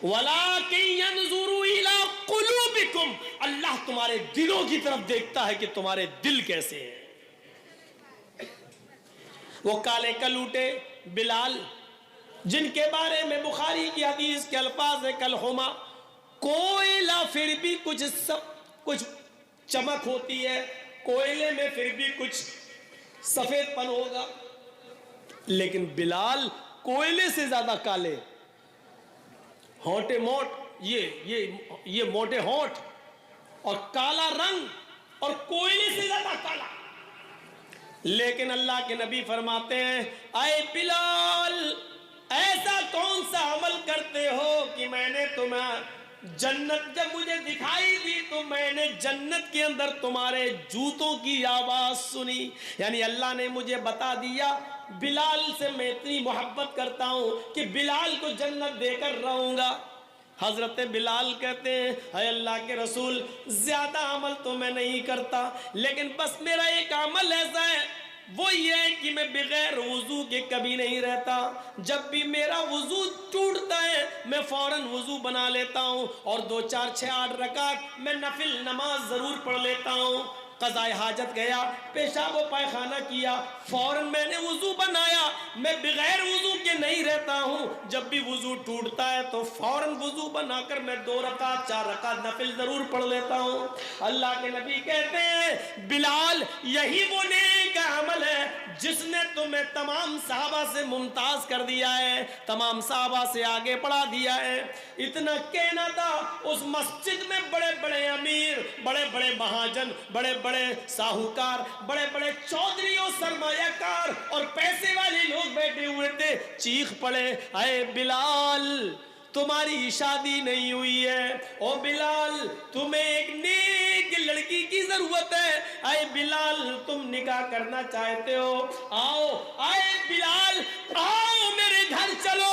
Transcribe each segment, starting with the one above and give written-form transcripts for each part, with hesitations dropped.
وَلَٰكِن يَنظُرُ إِلَىٰ قُلُوبِكُمْ، اللہ تمہارے دلوں کی طرف دیکھتا ہے کہ تمہارے دل کیسے ہیں۔ وہ کالے کلوٹے بلال جن کے بارے میں بخاری کی حدیث کے الفاظ ہے کلہما، کوئلہ پھر بھی کچھ چمک ہوتی ہے، کوئلے میں پھر بھی کچھ سفید پن ہوگا، لیکن بلال کوئلے سے زیادہ کالے، ہونٹے موٹ، یہ موٹے ہونٹ اور کالا رنگ اور کوئلے سے زیادہ کالا۔ لیکن اللہ کے نبی فرماتے ہیں اے بلال، ایسا کون سا عمل کرتے ہو کہ میں نے تمہیں جنت، جب مجھے دکھائی دی تو میں نے جنت کے اندر تمہارے جوتوں کی آواز سنی، یعنی اللہ نے مجھے بتا دیا بلال سے میں اتنی محبت کرتا ہوں کہ بلال کو جنت دے کر رہوں گا۔ حضرت بلال کہتے ہیں اے اللہ کے رسول، زیادہ عمل تو میں نہیں کرتا، لیکن بس میرا ایک عمل ایسا ہے، وہ یہ ہے کہ میں بغیر وضو کے کبھی نہیں رہتا، جب بھی میرا وضو ٹوٹتا ہے میں فوراً وضو بنا لیتا ہوں اور 2 4 6 8 رکعت میں نفل نماز ضرور پڑھ لیتا ہوں۔ قضاء حاجت گیا، پیشاب و پائخانہ کیا، فوراً میں نے وضو بنایا، میں بغیر وضو کے نہیں رہتا ہوں، جب بھی وضو ٹوٹتا ہے تو فوراً وضو بنا کر میں 2 رکعت 4 رکعت نفل ضرور پڑھ لیتا ہوں۔ اللہ کے نبی کہتے ہیں بلال، یہی وہ نیک عمل ہے جس نے تمہیں تمام صحابہ سے ممتاز کر دیا ہے، تمام صحابہ سے آگے بڑھا دیا ہے۔ اتنا کہنا تھا، اس مسجد میں بڑے بڑے امیر، بڑے بڑے مہاجن، بڑے بڑے ساہوکار، بڑے بڑے چودھری اور سرمایہ کار اور پیسے والے لوگ بیٹھے ہوئے تھے، چیخ پڑے اے بلال، تمہاری شادی نہیں ہوئی ہے، او بلال تمہیں ایک نیک لڑکی کی ضرورت ہے، اے بلال تم نکاح کرنا چاہتے ہو، آؤ اے بلال آؤ میرے گھر چلو،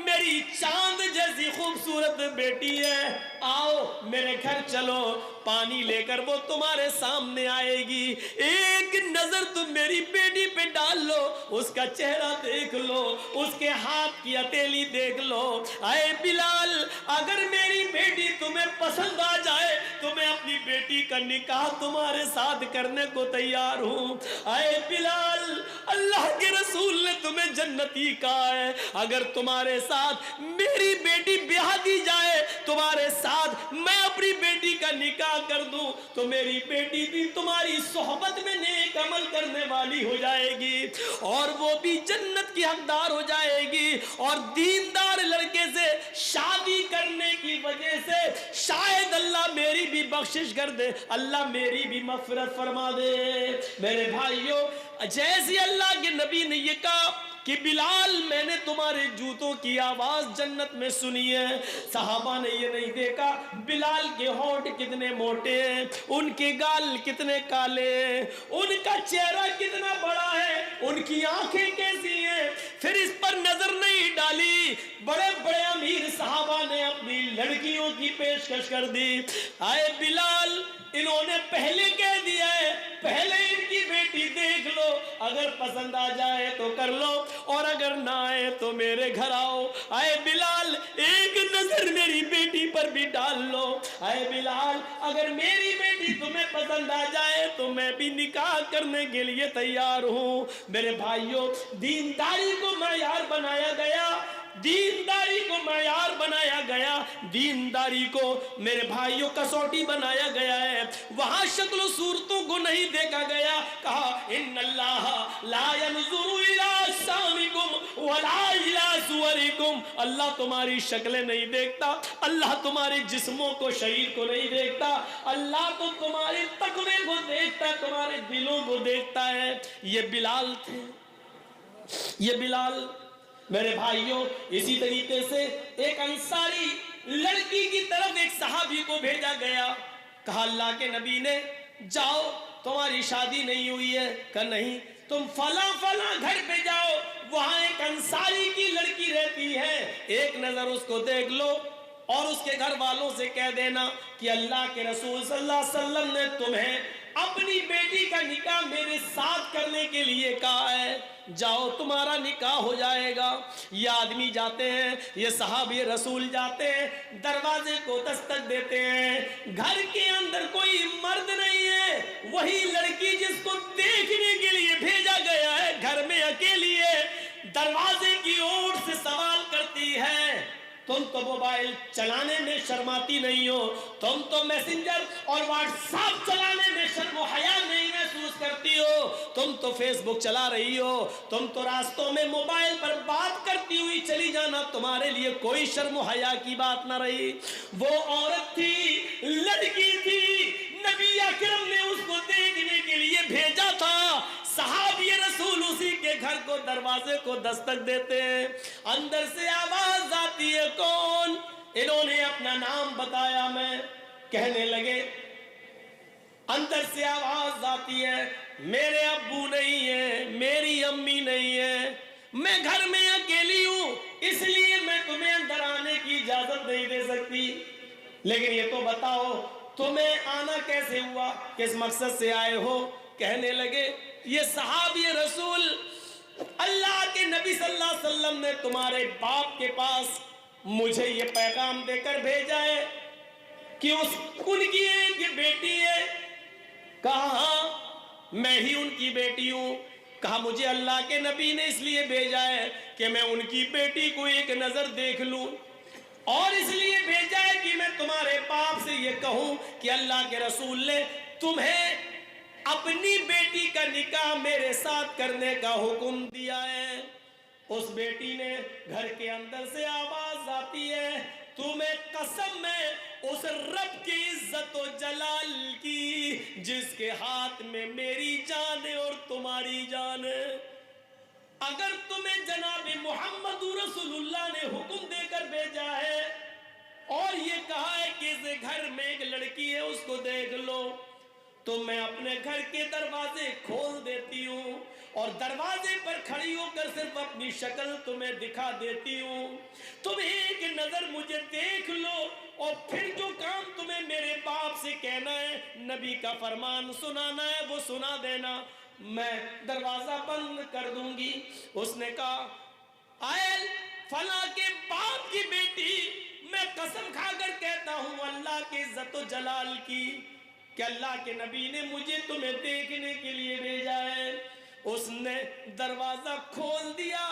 میری چاند جیسی خوبصورت بیٹی ہے، آؤ میرے گھر چلو، پانی لے کر وہ تمہارے سامنے آئے گی، ایک نظر تم میری بیٹی پہ ڈال لو، اس کا چہرہ دیکھ لو، اس کے ہاتھ کی ہتھیلی دیکھ لو، اے بلال اگر میری بیٹی تمہیں پسند آ جائے تو میں اپنی بیٹی کا نکاح تمہارے ساتھ کرنے کو تیار ہوں۔ اے بلال، اللہ کے رسول نے تمہیں جنتی کہا ہے، اگر تمہارے ساتھ میری بیٹی بیاہ دی جائے، تمہارے ساتھ میں اپنی بیٹی کا نکاح کر دوں تو میری بیٹی بھی تمہاری صحبت میں نیک عمل کرنے والی ہو جائے گی اور وہ بھی جنت کی حقدار ہو جائے گی، اور دیندار لڑکے سے شادی کرنے کی وجہ سے شاید اللہ میری بھی بخشش کر دے، اللہ میری بھی مغفرت فرما دے۔ میرے بھائیوں، جیسے اللہ کے نبی نے یہ کہا کہ بلال میں نے تمہارے جوتوں کی آواز جنت میں سنی ہے، صحابہ نے یہ نہیں دیکھا بلال کے ہونٹ کتنے موٹے ہیں، ان کے گال کتنے کالے ہیں، ان کا چہرہ کتنا بڑا ہے، ان کی آنکھیں کیسی ہیں، پھر اس پر نظر نہیں ڈالی۔ بڑے بڑے امیر صحابہ نے اپنی لڑکیوں کی پیشکش کر دی، اے بلال انہوں نے پہلے کہہ دیا ہے، پہلے ان کی بیٹی دیکھ لو، اگر پسند آ جائے تو کر لو اور اگر نہ آئے تو میرے گھر آؤ، اے بلال ایک نظر میری بیٹی پر بھی ڈال لو، اے بلال اگر میری بیٹی تمہیں پسند آ جائے تو میں بھی نکاح کرنے کے لیے تیار ہوں۔ میرے بھائیوں، دینداری کو معیار بنایا گیا، دینداری کو معیار بنایا گیا، دینداری کو میرے بھائیوں کسوٹی بنایا گیا ہے، وہاں شکل و صورتوں کو نہیں دیکھا گیا، کہا ان اللہ لا ينظر الى اجسامکم ولا الى صورکم، اللہ تمہاری شکلیں نہیں دیکھتا، اللہ تمہارے جسموں کو، شریر کو نہیں دیکھتا، اللہ تو تمہارے تقوی کو دیکھتا ہے، تمہارے دلوں کو دیکھتا ہے۔ یہ بلال تھے، یہ بلال۔ میرے بھائیوں، اسی طریقے سے ایک انصاری لڑکی کی طرف ایک صحابی کو بھیجا گیا، کہا اللہ کے نبی نے جاؤ تمہاری شادی نہیں ہوئی ہے، کہا نہیں، تم فلاں فلاں گھر پہ جاؤ، وہاں ایک انصاری کی لڑکی رہتی ہے، ایک نظر اس کو دیکھ لو اور اس کے گھر والوں سے کہہ دینا کہ اللہ کے رسول صلی اللہ علیہ وسلم نے تمہیں اپنی بیٹی کا نکاح میرے ساتھ کرنے کے لیے کہا ہے، جاؤ تمہارا نکاح ہو جائے گا۔ یہ آدمی جاتے ہیں، یہ صحابی رسول جاتے ہیں، دروازے کو دستک دیتے ہیں، گھر کے اندر کوئی مرد نہیں ہے، وہی لڑکی جس کو دیکھنے کے لیے بھیجا گیا ہے گھر میں اکیلی ہے، دروازے کی اوٹ سے سوال کرتی ہے، تم تو موبائل چلانے میں شرماتی نہیں ہو، تم تو میسنجر اور واٹس ایپ چلانے میں شرم و حیا نہیں محسوس کرتی ہو، تم تو فیس بک چلا رہی ہو، تم تو راستوں میں موبائل پر بات کرتی ہوئی چلی جانا تمہارے لیے کوئی شرم و حیا کی بات نہ رہی۔ وہ عورت تھی، لڑکی تھی، نبی اکرم نے اس کو دیکھنے کے لیے بھیجا تھا، صحابی رسول اسی کے گھر کو دروازے کو دستک دیتے ہیں، اندر سے آواز آتی ہے، کون؟ انہوں نے اپنا نام بتایا، میں کہنے لگے، اندر سے آواز آتی ہے، میرے ابو نہیں ہے، میری امی نہیں ہے، میں گھر میں اکیلی ہوں، اس لیے میں تمہیں اندر آنے کی اجازت نہیں دے سکتی، لیکن یہ تو بتاؤ تمہیں آنا کیسے ہوا، کس مقصد سے آئے ہو؟ کہنے لگے، یہ صحابی رسول اللہ کے نبی صلی اللہ علیہ وسلم نے تمہارے باپ کے پاس مجھے یہ پیغام دے کر بھیجا ہے کہ ان کی ایک بیٹی ہے۔ کہا ہاں میں ہی ان کی بیٹی ہوں۔ کہا مجھے اللہ کے نبی نے اس لیے بھیجا ہے کہ میں ان کی بیٹی کو ایک نظر دیکھ لوں، اور اس لیے بھیجا ہے کہ میں تمہارے باپ سے یہ کہوں کہ اللہ کے رسول نے تمہیں اپنی بیٹی کا نکاح میرے ساتھ کرنے کا حکم دیا ہے۔ اس بیٹی نے گھر کے اندر سے آواز آتی ہے، تمہیں قسم ہے اس رب کی عزت و جلال کی جس کے ہاتھ میں میری جان ہے اور تمہاری جان ہے، اگر تمہیں جناب محمد رسول اللہ نے حکم دے کر بھیجا ہے اور یہ کہا ہے کہ اس گھر میں ایک لڑکی ہے اس کو دیکھ لو، تو میں اپنے گھر کے دروازے کھول دیتی ہوں اور دروازے پر کھڑی ہو کر صرف اپنی شکل تمہیں دکھا دیتی ہوں، تم ایک نظر مجھے دیکھ لو اور پھر جو کام تمہیں میرے باپ سے کہنا ہے، نبی کا فرمان سنانا ہے، وہ سنا دینا، میں دروازہ بند کر دوں گی۔ اس نے کہا، آئل فلاں کے باپ کی بیٹی، میں قسم کھا کر کہتا ہوں اللہ کی عزت و جلال کی کہ اللہ کے نبی نے مجھے تمہیں دیکھنے کے لیے بھیجا ہے۔ اس نے دروازہ کھول دیا،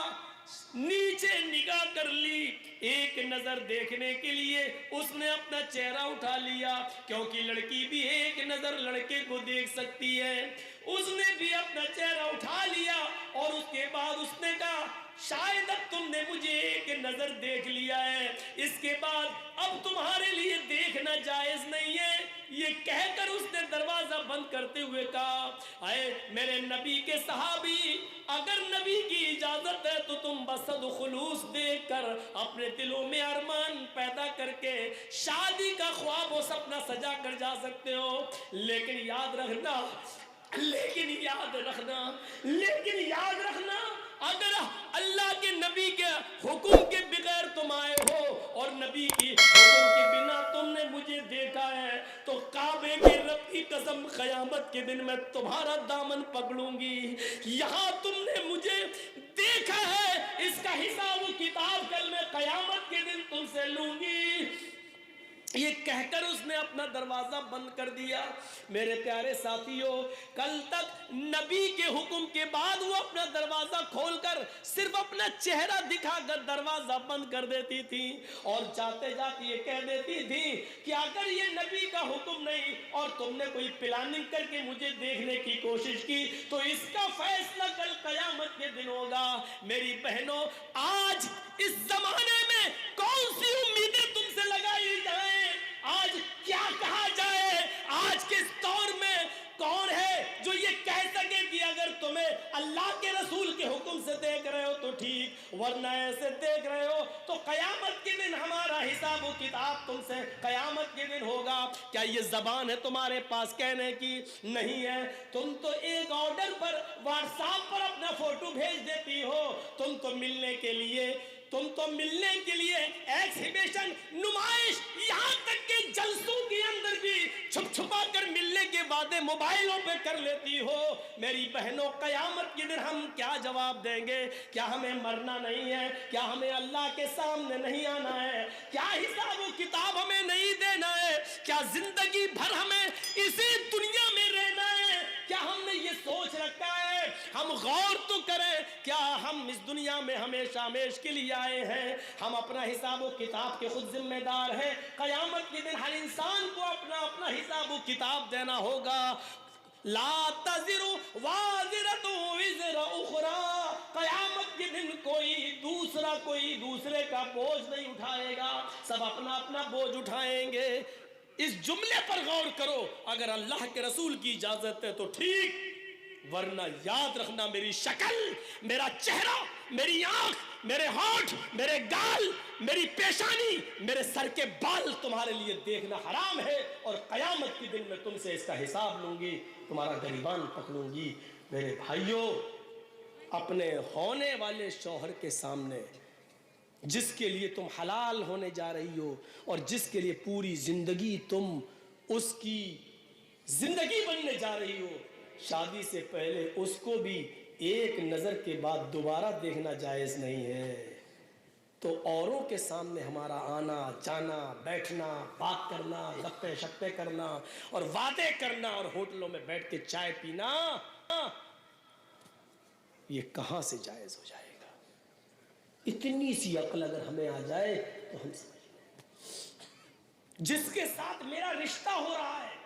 نیچے نگاہ کر لی، ایک نظر دیکھنے کے لیے اس نے اپنا چہرہ اٹھا لیا، کیونکہ لڑکی بھی ایک نظر لڑکے کو دیکھ سکتی ہے، اس نے بھی اپنا چہرہ اٹھا لیا اور اس کے بعد اس نے کہا، شاید اب تم نے مجھے ایک نظر دیکھ لیا ہے، اس کے بعد اب تمہارے لیے دیکھنا جائز نہیں ہے، یہ کہہ کر اس نے دروازہ بند کرتے ہوئے کہا، اے میرے نبی کے صحابی، اگر نبی کی اجازت ہے تو تم بصد خلوص دیکھ کر اپنے دلوں میں ارمان پیدا کر کے شادی کا خواب و سپنا سجا کر جا سکتے ہو، لیکن یاد رکھنا اگر اللہ کے نبی کے حکم کے بغیر تم آئے ہو اور نبی کی حکم کے بنا تم نے مجھے دیکھا ہے تو کعبے کے رب کی قسم قیامت کے دن میں تمہارا دامن پکڑوں گی، یہاں تم نے مجھے دیکھا ہے اس کا حساب و کتاب کل میں قیامت کے دن تم سے لوں گی۔ یہ کہہ کر اس نے اپنا دروازہ بند کر دیا۔ میرے پیارے ساتھیوں، کل تک نبی کے حکم کے بعد وہ اپنا دروازہ کھول کر صرف اپنا چہرہ دکھا کر دروازہ بند کر دیتی تھی اور جاتے جاتے یہ کہہ دیتی تھی کہ اگر یہ نبی کا حکم نہیں اور تم نے کوئی پلاننگ کر کے مجھے دیکھنے کی کوشش کی تو اس کا فیصلہ کل قیامت کے دن ہوگا۔ میری بہنوں، آج اس زمانے میں کون سی امیدیں تم سے لگائی جائیں، آج کیا کہا جائے، آج کے دور میں کون ہے جو یہ کہہ سکے کہ اگر تمہیں اللہ کے رسول کے حکم سے دیکھ رہے ہو تو ٹھیک، ورنہ ایسے دیکھ رہے ہو تو قیامت کے دن ہمارا حساب و کتاب تم سے قیامت کے دن ہوگا۔ کیا یہ زبان ہے تمہارے پاس کہنے کی؟ نہیں ہے۔ تم تو ایک آرڈر پر واٹس ایپ پر اپنا فوٹو بھیج دیتی ہو، تم تو ملنے کے لیے ایکسیبیشن، نمائش، یہاں تک کہ جلسوں کے اندر بھی چھپ چھپا کر ملنے کے وعدے موبائلوں کر لیتی ہو میری بہنوں، قیامت کے دن ہم کیا جواب دیں گے؟ کیا ہمیں مرنا نہیں ہے؟ کیا ہمیں اللہ کے سامنے نہیں آنا ہے؟ کیا حساب و کتاب ہمیں نہیں دینا ہے؟ کیا زندگی بھر ہمیں اسی دنیا میں رہنا ہے؟ کیا ہم نے یہ سوچ رکھا ہے؟ ہم غور تو کریں، کیا ہم اس دنیا میں ہمیشہ ہمیش کے لیے آئے ہیں؟ ہم اپنا حساب و کتاب کے خود ذمہ دار ہیں۔ قیامت کے دن ہر انسان کو اپنا اپنا حساب و کتاب دینا ہوگا۔ لا تزر وازرۃ وزر اخری، قیامت کے دن کوئی دوسرے کا بوجھ نہیں اٹھائے گا، سب اپنا اپنا بوجھ اٹھائیں گے۔ اس جملے پر غور کرو، اگر اللہ کے رسول کی اجازت ہے تو ٹھیک، ورنہ یاد رکھنا میری شکل، میرا چہرہ، میری آنکھ، میرے ہونٹ، میرے گال، میری پیشانی، میرے سر کے بال تمہارے لیے دیکھنا حرام ہے، اور قیامت کے دن میں تم سے اس کا حساب لوں گی، تمہارا گریبان پکڑوں گی۔ میرے بھائیوں، اپنے ہونے والے شوہر کے سامنے، جس کے لیے تم حلال ہونے جا رہی ہو اور جس کے لیے پوری زندگی تم اس کی زندگی بننے جا رہی ہو، شادی سے پہلے اس کو بھی ایک نظر کے بعد دوبارہ دیکھنا جائز نہیں ہے۔ تو اوروں کے سامنے ہمارا آنا جانا، بیٹھنا، بات کرنا، گپے شپے کرنا اور وعدے کرنا اور ہوٹلوں میں بیٹھ کے چائے پینا، یہ کہاں سے جائز ہو جائے گا؟ اتنی سی عقل اگر ہمیں آ جائے تو ہم سمجھ لیں، جس کے ساتھ میرا رشتہ ہو رہا ہے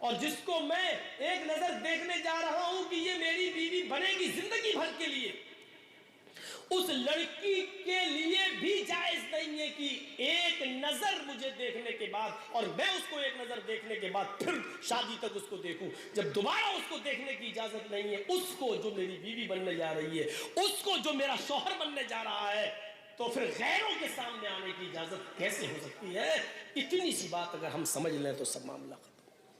اور جس کو میں ایک نظر دیکھنے جا رہا ہوں کہ یہ میری بیوی بنے گی زندگی بھر کے لیے، اس لڑکی کے لیے بھی جائز نہیں ہے کہ ایک نظر مجھے دیکھنے کے بعد اور میں اس کو ایک نظر دیکھنے کے بعد پھر شادی تک اس کو دیکھوں۔ جب دوبارہ اس کو دیکھنے کی اجازت نہیں ہے، اس کو جو میری بیوی بننے جا رہی ہے، اس کو جو میرا شوہر بننے جا رہا ہے، تو پھر غیروں کے سامنے آنے کی اجازت کیسے ہو سکتی ہے؟ اتنی سی بات اگر ہم سمجھ لیں تو سب معاملہ ختم۔